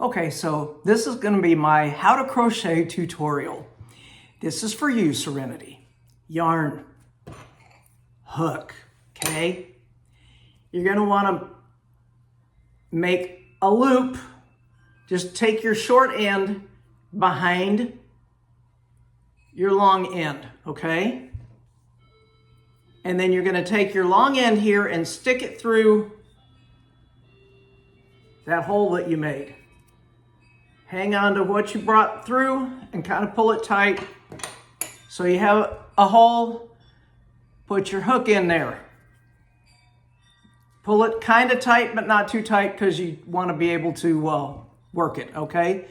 Okay, so this is going to be my how to crochet tutorial. This is for you, Serenity. Yarn, hook, okay? You're going to want to make a loop. Just take your short end behind your long end, okay? And then you're going to take your long end here and stick it through that hole that you made. Hang on to what you brought through and kind of pull it tight. So you have a hole, put your hook in there. Pull it kind of tight, but not too tight because you want to be able to work it, okay?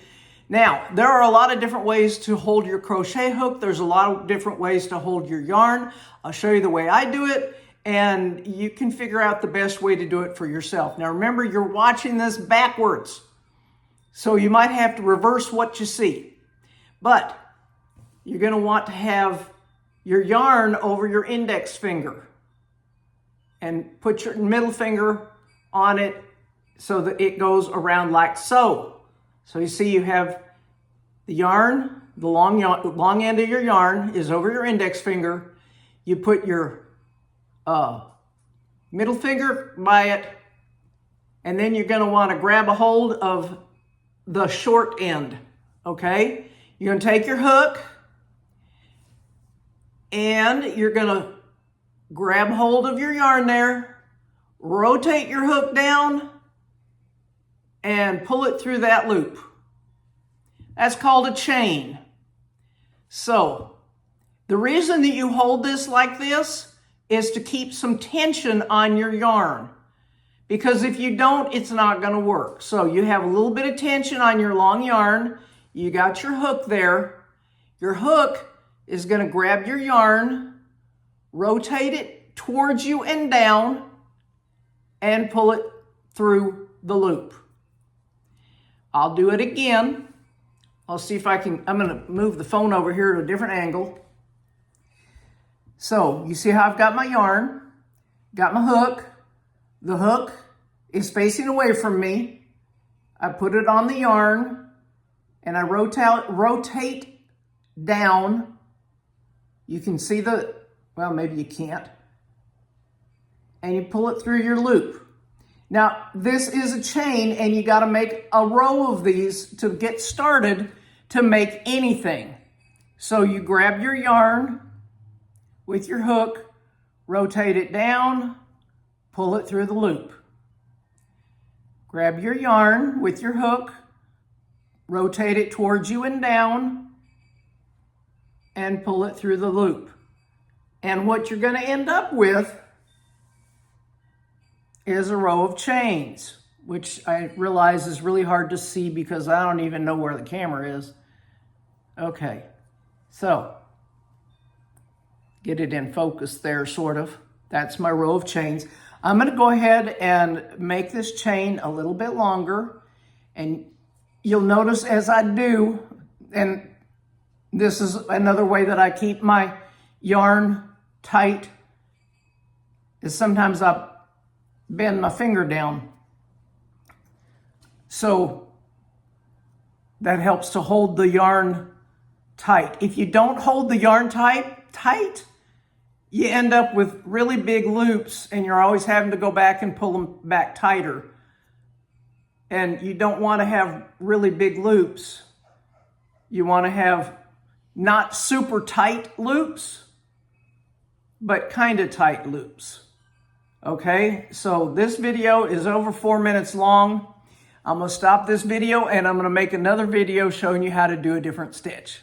Now, there are a lot of different ways to hold your crochet hook. There's a lot of different ways to hold your yarn. I'll show you the way I do it, and you can figure out the best way to do it for yourself. Now, remember, you're watching this backwards, so you might have to reverse what you see. But you're going to want to have your yarn over your index finger and put your middle finger on it so that it goes around like so. So you see you have the yarn, the long end of your yarn is over your index finger. You put your middle finger by it, and then you're going to want to grab a hold of the short end, okay? You're going to take your hook, and you're going to grab hold of your yarn there, rotate your hook down, and pull it through that loop. That's called a chain. So, the reason that you hold this like this is to keep some tension on your yarn. Because if you don't, it's not going to work. So you have a little bit of tension on your long yarn. You got your hook there. Your hook is going to grab your yarn, rotate it towards you and down, and pull it through the loop. I'll do it again. I'll see if I can, I'm going to move the phone over here to a different angle. So you see how I've got my yarn, got my hook. The hook is facing away from me. I put it on the yarn and I rotate down. You can see well, maybe you can't. And you pull it through your loop. Now, this is a chain and you got to make a row of these to get started to make anything. So you grab your yarn with your hook, rotate it down, pull it through the loop. Grab your yarn with your hook, rotate it towards you and down, and pull it through the loop. And what you're going to end up with is a row of chains, which I realize is really hard to see because I don't even know where the camera is. Okay, so get it in focus there, sort of. That's my row of chains. I'm going to go ahead and make this chain a little bit longer, and you'll notice as I do, and this is another way that I keep my yarn tight, is sometimes I bend my finger down. So that helps to hold the yarn tight. If you don't hold the yarn tight, you end up with really big loops and you're always having to go back and pull them back tighter. And you don't want to have really big loops. You want to have not super tight loops, but kind of tight loops. Okay, so this video is over 4 minutes long. I'm going to stop this video and I'm going to make another video showing you how to do a different stitch.